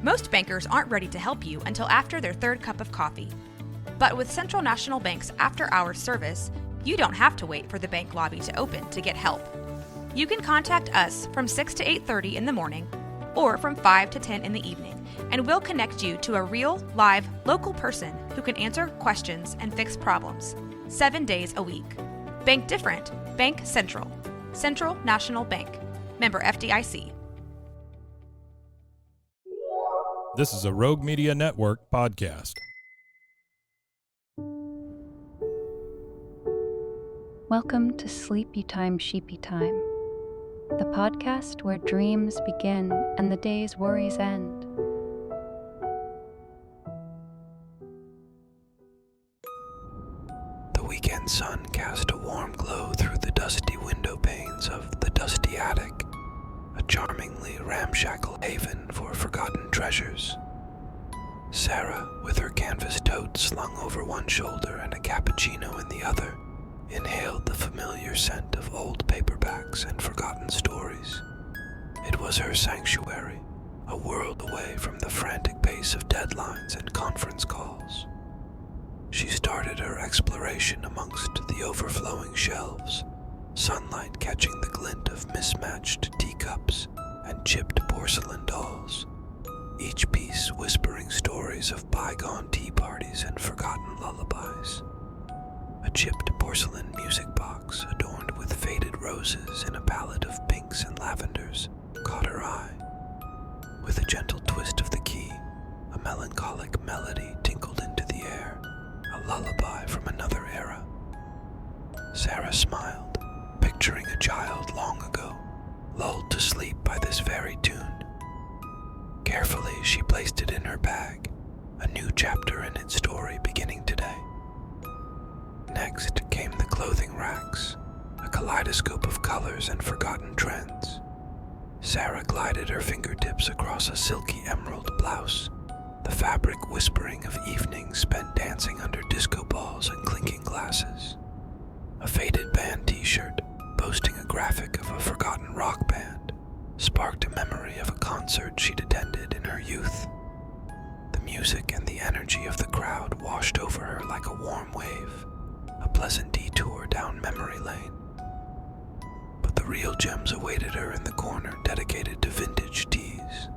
Most bankers aren't ready to help you until after their third cup of coffee. But with Central National Bank's after-hours service, you don't have to wait for the bank lobby to open to get help. You can contact us from 6 to 8:30 in the morning or from 5 to 10 in the evening, and we'll connect you to a real, live, local person who can answer questions and fix problems 7 days a week. Bank different. Bank Central. Central National Bank. Member FDIC. This is a Rogue Media Network podcast. Welcome to Sleepytime, Sheepytime, the podcast where dreams begin and the day's worries end. The weekend sun cast a warm glow through the dusty window panes of the dusty attic, a charmingly ramshackle haven for forgotten treasures. Sarah, with her canvas tote slung over one shoulder and a cappuccino in the other, inhaled the familiar scent of old paperbacks and forgotten stories. It was her sanctuary, a world away from the frantic pace of deadlines and conference calls. She started her exploration amongst the overflowing shelves, sunlight catching the glint of mismatched teacups and chipped porcelain dolls, each piece whispering stories of bygone tea parties and forgotten lullabies. A chipped porcelain music box adorned with faded roses in a palette of pinks and lavenders caught her eye. With a gentle twist of the key, a melancholic melody tinkled into the air, a lullaby from another era. Sarah smiled, picturing a child long ago, lulled to sleep by this very tune. Carefully, she placed it in her bag, a new chapter in its story beginning today. Next came the clothing racks, a kaleidoscope of colors and forgotten trends. Sarah glided her fingertips across a silky emerald blouse, the fabric whispering of evenings spent dancing under disco balls and clinking glasses. A faded band t-shirt, boasting a graphic of a forgotten rock band, sparked a memory of a concert she'd attended in her youth. The music and the energy of the crowd washed over her like a warm wave, a pleasant detour down memory lane. But the real gems awaited her in the corner dedicated to vintage tees.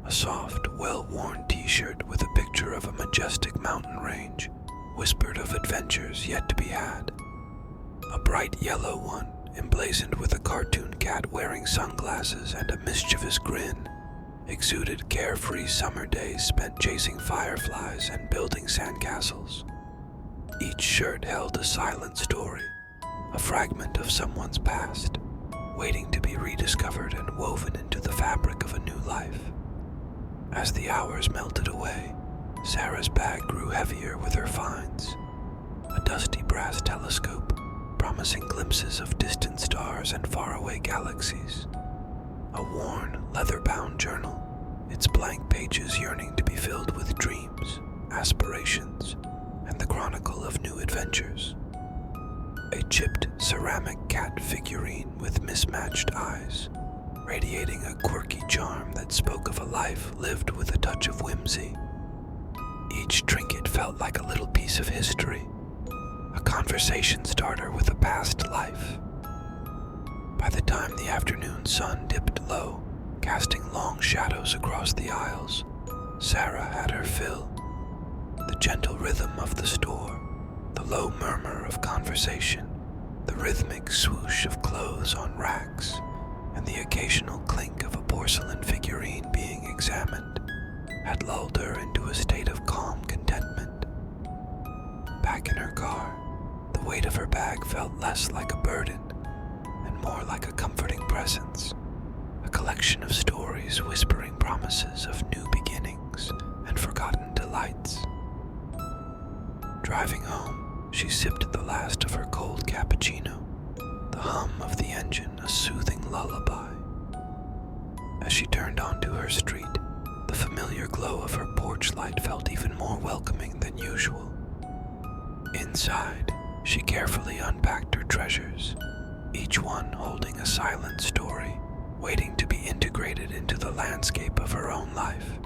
A soft, well-worn t-shirt with a picture of a majestic mountain range whispered of adventures yet to be had. A bright yellow one, emblazoned with a cartoon cat wearing sunglasses and a mischievous grin, exuded carefree summer days spent chasing fireflies and building sandcastles. Each shirt held a silent story, a fragment of someone's past, waiting to be rediscovered and woven into the fabric of a new life. As the hours melted away, Sarah's bag grew heavier with her finds. A dusty brass telescope, promising glimpses of distant stars and faraway galaxies. A worn, leather-bound journal, its blank pages yearning to be filled with dreams, aspirations, and the chronicle of new adventures. A chipped ceramic cat figurine with mismatched eyes, radiating a quirky charm that spoke of a life lived with a touch of whimsy. Each trinket felt like a little piece of history, a conversation starter with a past life. By the time the afternoon sun dipped low, casting long shadows across the aisles, Sarah had her fill. The gentle rhythm of the store, the low murmur of conversation, the rhythmic swoosh of clothes on racks, and the occasional clink of a porcelain figurine being examined, had lulled her into a state of calm contentment. Back in her car, the weight of her bag felt less like a burden and more like a comforting presence, a collection of stories whispering promises of new beginnings and forgotten delights. Driving home, she sipped the last of her cold cappuccino, the hum of the engine a soothing lullaby. As she turned onto her street, the familiar glow of her porch light felt even more welcoming than usual. Inside, she carefully unpacked her treasures, each one holding a silent story, waiting to be integrated into the landscape of her own life.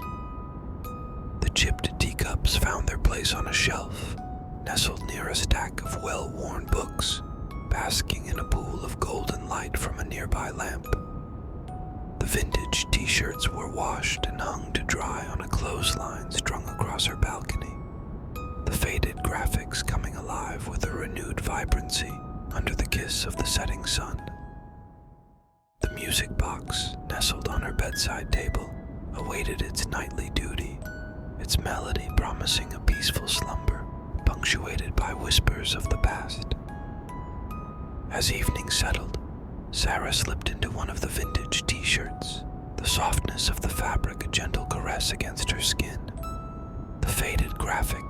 chipped teacups found their place on a shelf, nestled near a stack of well-worn books, basking in a pool of golden light from a nearby lamp. The vintage t-shirts were washed and hung to dry on a clothesline strung across her balcony, the faded graphics coming alive with a renewed vibrancy under the kiss of the setting sun. The music box, nestled on her bedside table, awaited its nightly duty, its melody promising a peaceful slumber, punctuated by whispers of the past. As evening settled, Sarah slipped into one of the vintage t-shirts, the softness of the fabric a gentle caress against her skin. The faded graphic,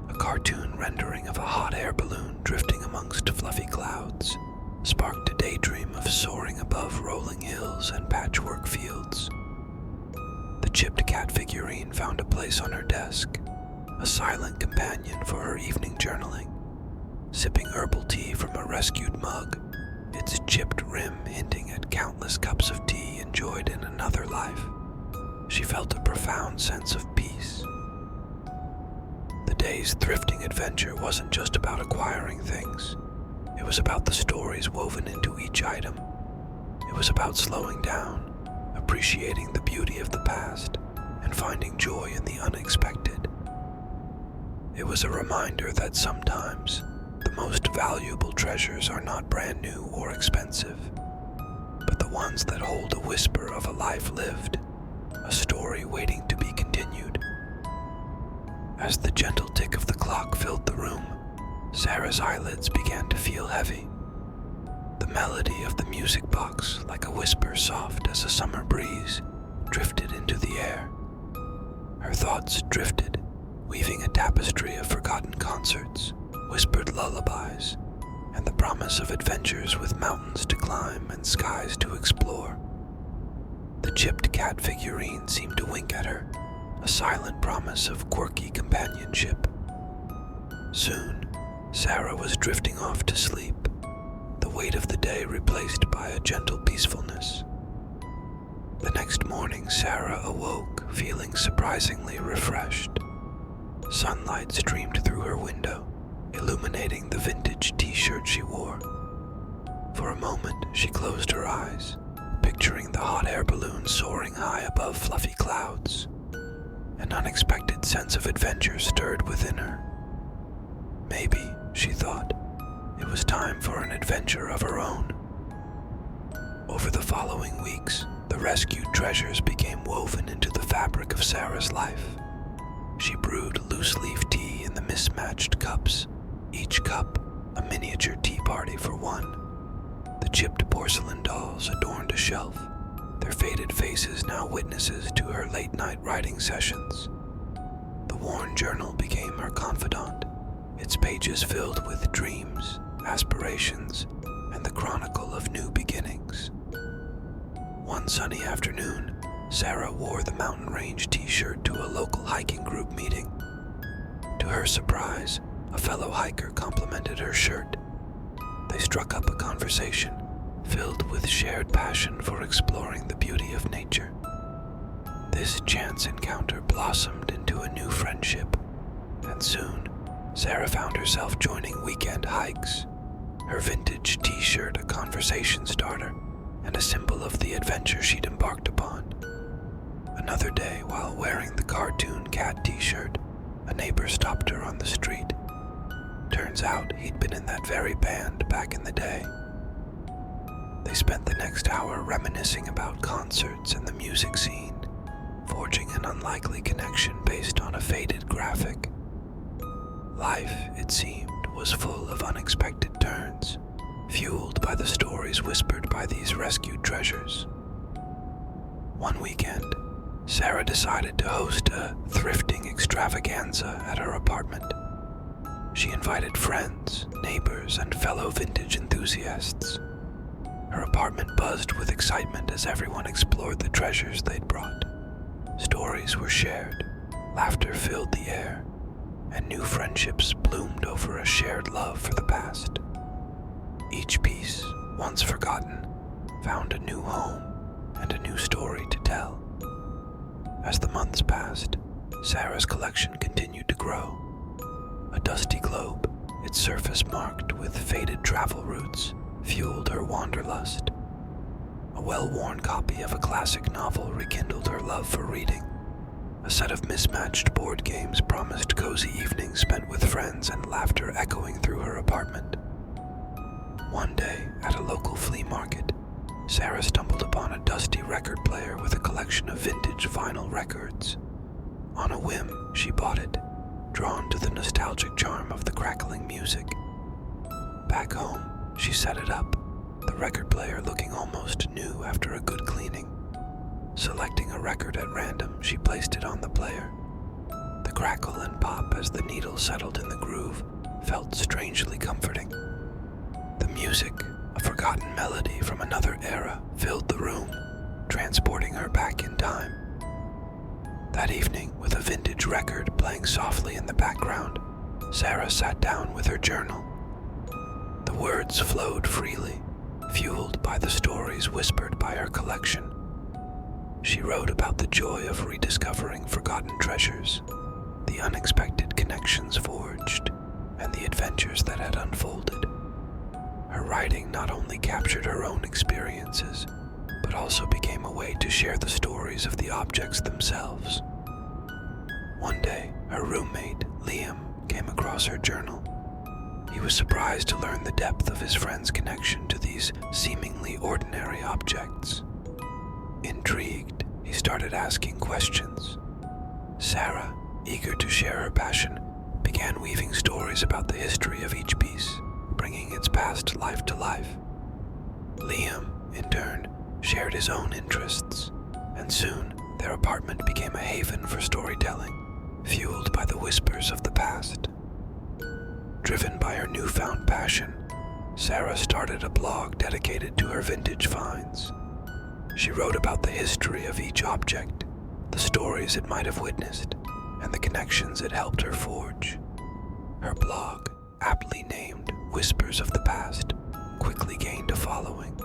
a cartoon rendering of a hot air balloon drifting amongst fluffy clouds, sparked a daydream of soaring above rolling hills and patchwork fields. The chipped cat figurine found a place on her desk, a silent companion for her evening journaling, sipping herbal tea from a rescued mug, its chipped rim hinting at countless cups of tea enjoyed in another life. She felt a profound sense of peace. The day's thrifting adventure wasn't just about acquiring things. It was about the stories woven into each item. It was about slowing down, appreciating the beauty of the past, and finding joy in the unexpected. It was a reminder that sometimes the most valuable treasures are not brand new or expensive, but the ones that hold a whisper of a life lived, a story waiting to be continued. As the gentle tick of the clock filled the room, Sarah's eyelids began to feel heavy. The melody of the music box, like a whisper soft as a summer breeze, drifted into the air. Her thoughts drifted, weaving a tapestry of forgotten concerts, whispered lullabies, and the promise of adventures with mountains to climb and skies to explore. The chipped cat figurine seemed to wink at her, a silent promise of quirky companionship. Soon, Sarah was drifting off to sleep, the weight of the day replaced by a gentle peacefulness. The next morning, Sarah awoke feeling surprisingly refreshed. Sunlight streamed through her window, illuminating the vintage t-shirt she wore. For a moment, she closed her eyes, picturing the hot air balloon soaring high above fluffy clouds. An unexpected sense of adventure stirred within her. Maybe, she thought, it was time for an adventure of her own. Over the following weeks, the rescued treasures became woven into the fabric of Sarah's life. She brewed loose-leaf tea in the mismatched cups, each cup a miniature tea party for one. The chipped porcelain dolls adorned a shelf, their faded faces now witnesses to her late-night writing sessions. The worn journal became her confidant, its pages filled with dreams, aspirations, and the chronicle of new beginnings. One sunny afternoon, Sarah wore the mountain range t-shirt to a local hiking group meeting. To her surprise, a fellow hiker complimented her shirt. They struck up a conversation filled with shared passion for exploring the beauty of nature. This chance encounter blossomed into a new friendship, and soon, Sarah found herself joining weekend hikes, her vintage t-shirt a conversation starter and a symbol of the adventure she'd embarked upon. Another day, while wearing the cartoon cat t-shirt, a neighbor stopped her on the street. Turns out he'd been in that very band back in the day. They spent the next hour reminiscing about concerts and the music scene, forging an unlikely connection based on a faded graphic. Life, it seemed, was full of unexpected turns, fueled by the stories whispered by these rescued treasures. One weekend, Sarah decided to host a thrifting extravaganza at her apartment. She invited friends, neighbors, and fellow vintage enthusiasts. Her apartment buzzed with excitement as everyone explored the treasures they'd brought. Stories were shared, laughter filled the air, and new friendships bloomed over a shared love for the past. Each piece, once forgotten, found a new home and a new story to tell. As the months passed, Sarah's collection continued to grow. A dusty globe, its surface marked with faded travel routes, fueled her wanderlust. A well-worn copy of a classic novel rekindled her love for reading. A set of mismatched board games promised cozy evenings spent with friends and laughter echoing through her apartment. One day, at a local flea market, Sarah stumbled upon a dusty record player with a collection of vintage vinyl records. On a whim, she bought it, drawn to the nostalgic charm of the crackling music. Back home, she set it up, the record player looking almost new after a good cleaning. Selecting a record at random, she placed it on the player. The crackle and pop as the needle settled in the groove felt strangely comforting. The music, a forgotten melody from another era, filled the room, transporting her back in time. That evening, with a vintage record playing softly in the background, Sarah sat down with her journal. The words flowed freely, fueled by the stories whispered by her collection. She wrote about the joy of rediscovering forgotten treasures, the unexpected connections forged, and the adventures that had unfolded. Her writing not only captured her own experiences, but also became a way to share the stories of the objects themselves. One day, her roommate, Liam, came across her journal. He was surprised to learn the depth of his friend's connection to these seemingly ordinary objects. Intrigued, he started asking questions. Sarah, eager to share her passion, began weaving stories about the history of each piece, bringing its past life to life. Liam, in turn, shared his own interests, and soon their apartment became a haven for storytelling, fueled by the whispers of the past. Driven by her newfound passion, Sarah started a blog dedicated to her vintage finds. She wrote about the history of each object, the stories it might have witnessed, and the connections it helped her forge. Her blog, aptly named Whispers of the Past, quickly gained a following.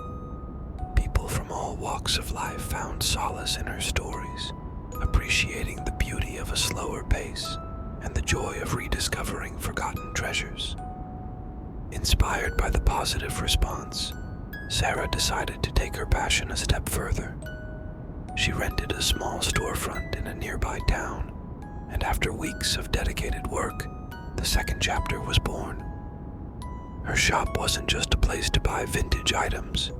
People from all walks of life found solace in her stories, appreciating the beauty of a slower pace and the joy of rediscovering forgotten treasures. Inspired by the positive response, Sarah decided to take her passion a step further. She rented a small storefront in a nearby town, and after weeks of dedicated work, the second chapter was born. Her shop wasn't just a place to buy vintage items,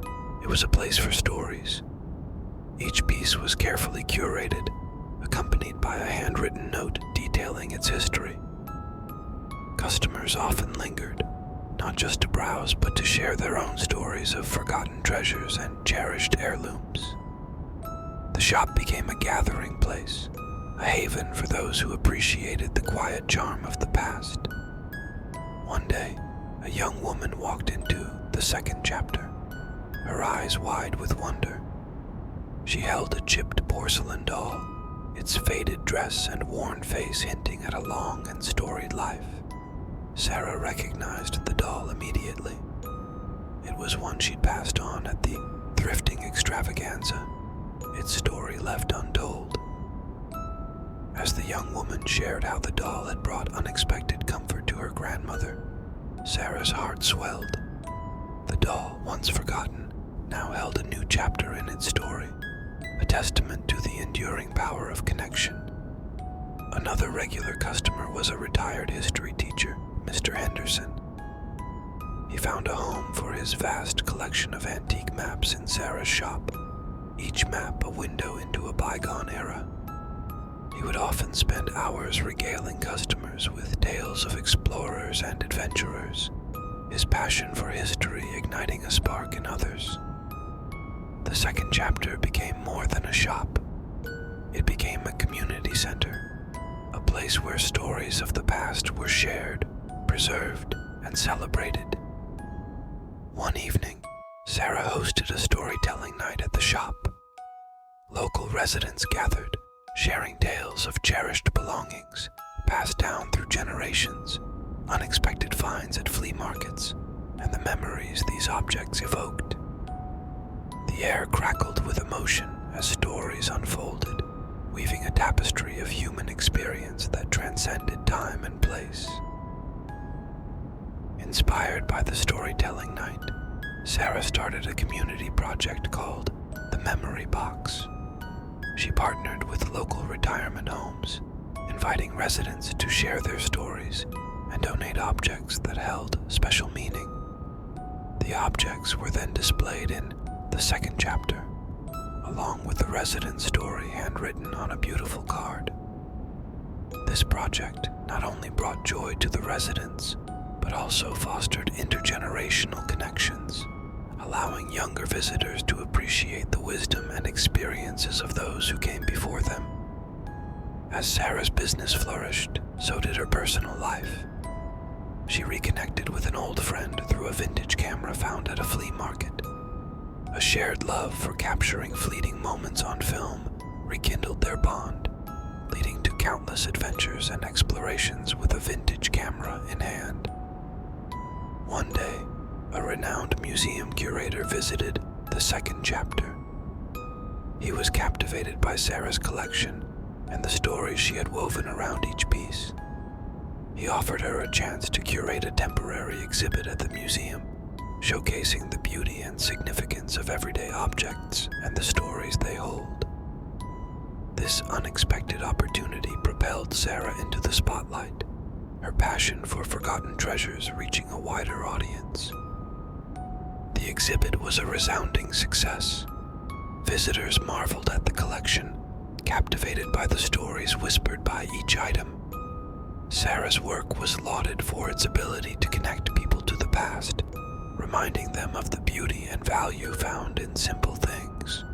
it was a place for stories. Each piece was carefully curated, accompanied by a handwritten note detailing its history. Customers often lingered, not just to browse but to share their own stories of forgotten treasures and cherished heirlooms. The shop became a gathering place, a haven for those who appreciated the quiet charm of the past. One day, a young woman walked into the second chapter, her eyes wide with wonder. She held a chipped porcelain doll, its faded dress and worn face hinting at a long and storied life. Sarah recognized the doll immediately. It was one she'd passed on at the thrifting extravaganza, its story left untold. As the young woman shared how the doll had brought unexpected comfort to her grandmother, Sarah's heart swelled. The doll, once forgotten, now held a new chapter in its story, a testament to the enduring power of connection. Another regular customer was a retired history teacher, Mr. Henderson. He found a home for his vast collection of antique maps in Sarah's shop, each map a window into a bygone era. He would often spend hours regaling customers with tales of explorers and adventurers, his passion for history igniting a spark in others. The second chapter became more than a shop. It became a community center, a place where stories of the past were shared, preserved, and celebrated. One evening, Sarah hosted a storytelling night at the shop. Local residents gathered, sharing tales of cherished belongings passed down through generations, unexpected finds at flea markets, and the memories these objects evoked. The air crackled with emotion as stories unfolded, weaving a tapestry of human experience that transcended time and place. Inspired by the storytelling night, Sarah started a community project called the Memory Box. She partnered with local retirement homes, inviting residents to share their stories and donate objects that held special meaning. The objects were then displayed in the second chapter, along with the resident's story handwritten on a beautiful card. This project not only brought joy to the residents, but also fostered intergenerational connections, allowing younger visitors to appreciate the wisdom and experiences of those who came before them. As Sarah's business flourished, so did her personal life. She reconnected with an old friend through a vintage camera found at a flea market. A shared love for capturing fleeting moments on film rekindled their bond, leading to countless adventures and explorations with a vintage camera in hand. One day, a renowned museum curator visited the second chapter. He was captivated by Sarah's collection and the stories she had woven around each piece. He offered her a chance to curate a temporary exhibit at the museum, showcasing the beauty and significance of everyday objects and the stories they hold. This unexpected opportunity propelled Sarah into the spotlight, her passion for forgotten treasures reaching a wider audience. The exhibit was a resounding success. Visitors marveled at the collection, captivated by the stories whispered by each item. Sarah's work was lauded for its ability to connect people to the past, reminding them of the beauty and value found in simple things.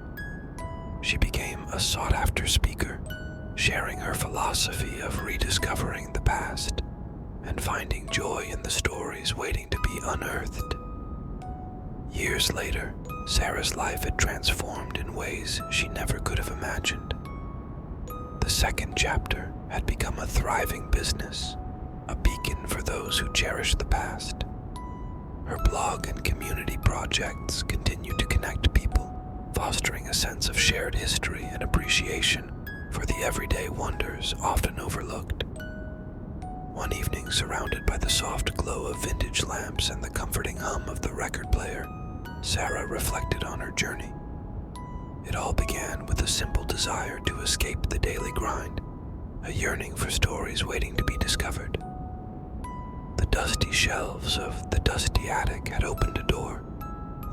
She became a sought-after speaker, sharing her philosophy of rediscovering the past and finding joy in the stories waiting to be unearthed. Years later, Sarah's life had transformed in ways she never could have imagined. The second chapter had become a thriving business, a beacon for those who cherish the past. Her blog and community projects continue to connect people, fostering a sense of shared history and appreciation for the everyday wonders often overlooked. One evening, surrounded by the soft glow of vintage lamps and the comforting hum of the record player, Sarah reflected on her journey. It all began with a simple desire to escape the daily grind, a yearning for stories waiting to be discovered. The dusty shelves of the dusty attic had opened a door,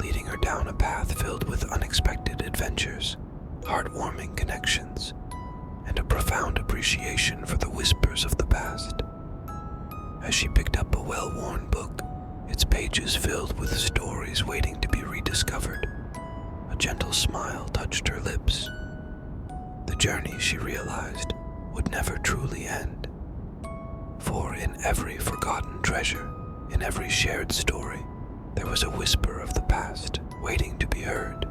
leading her down a path filled with unexpected adventures, heartwarming connections, and a profound appreciation for the whispers of the past. As she picked up a well-worn book, its pages filled with stories waiting to be rediscovered, a gentle smile touched her lips. The journey, she realized, would never truly end. For in every forgotten treasure, in every shared story, there was a whisper of the past waiting to be heard.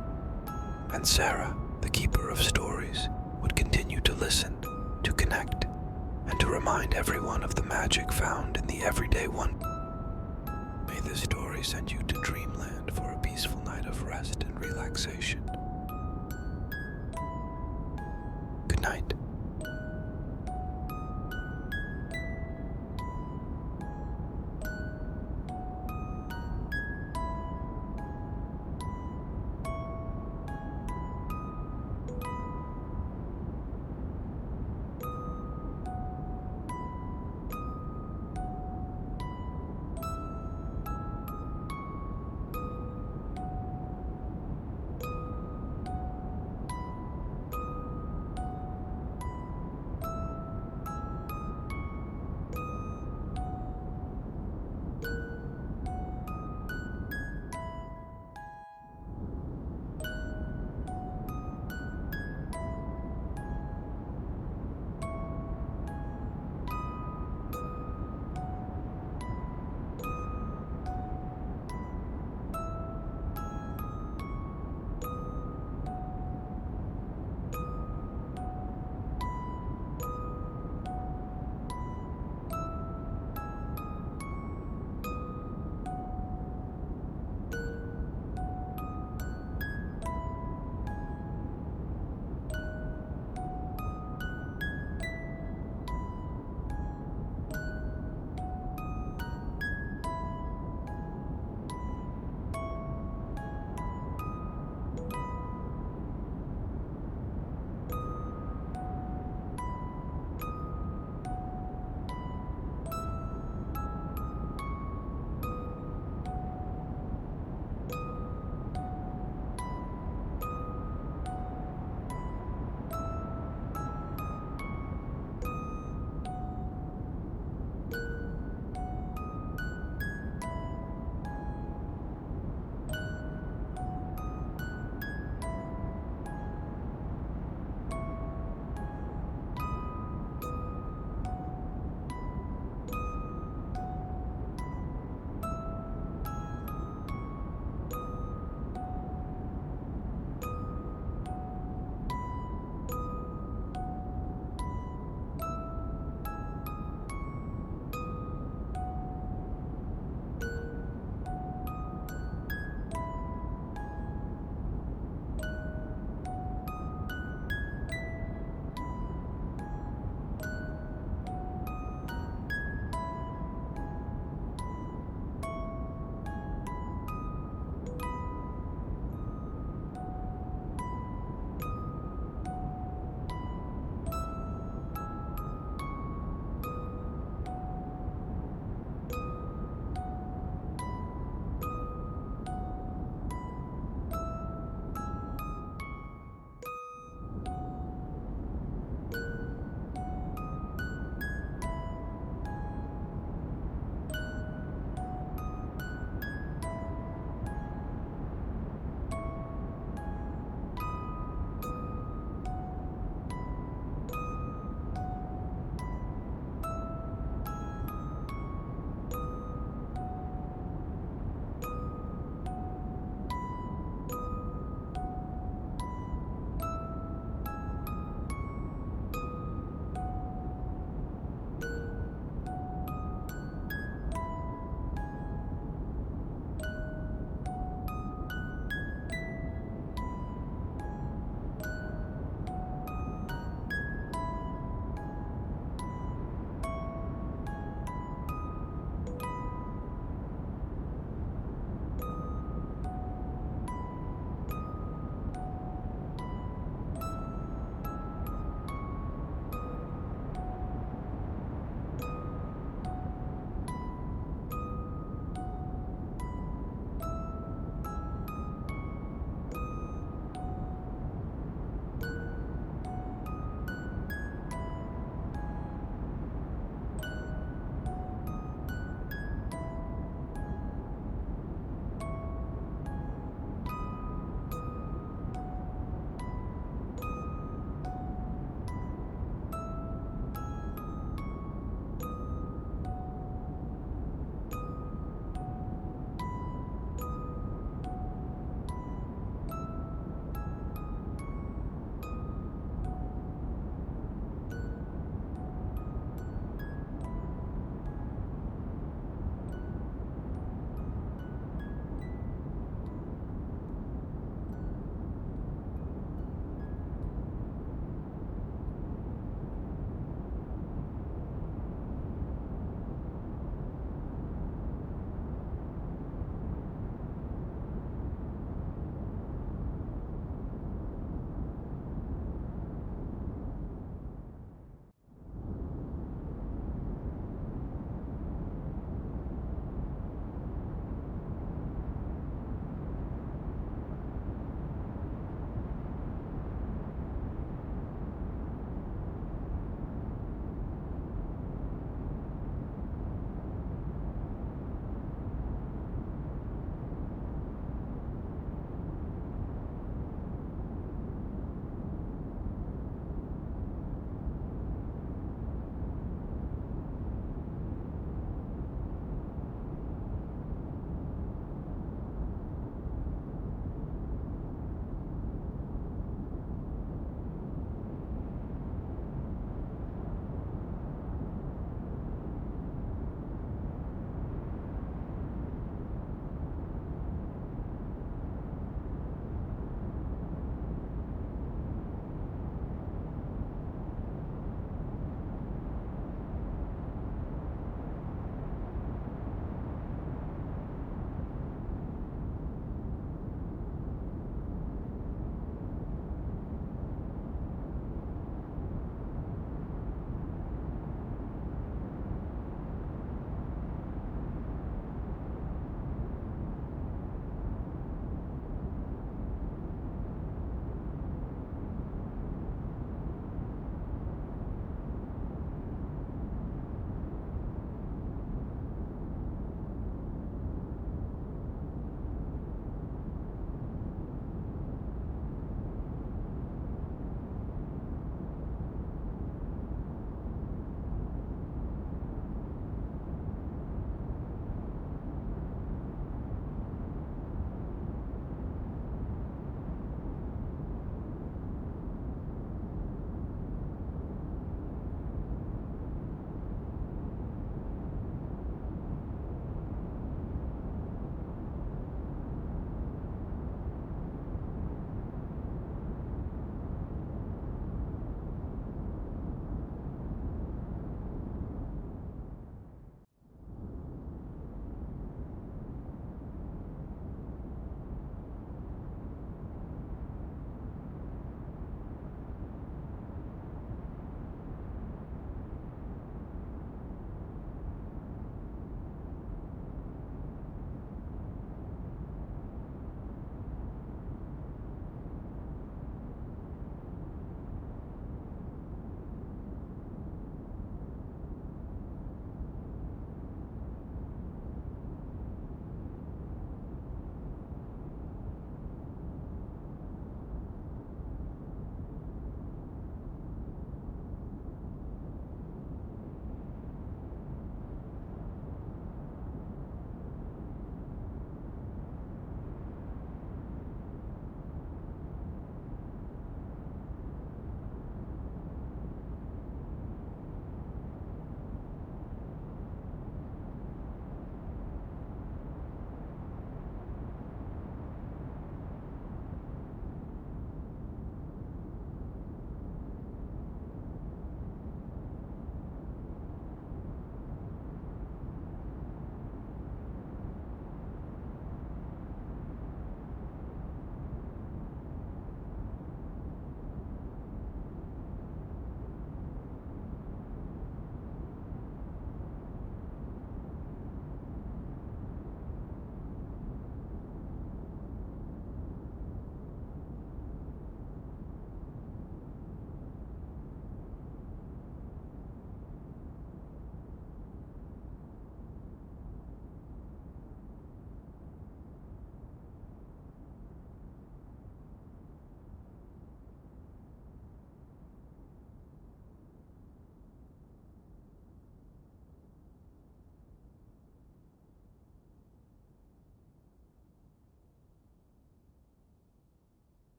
And Sarah, the keeper of stories, would continue to listen, to connect, and to remind everyone of the magic found in the everyday one. May this story send you to dreamland for a peaceful night of rest and relaxation. Good night.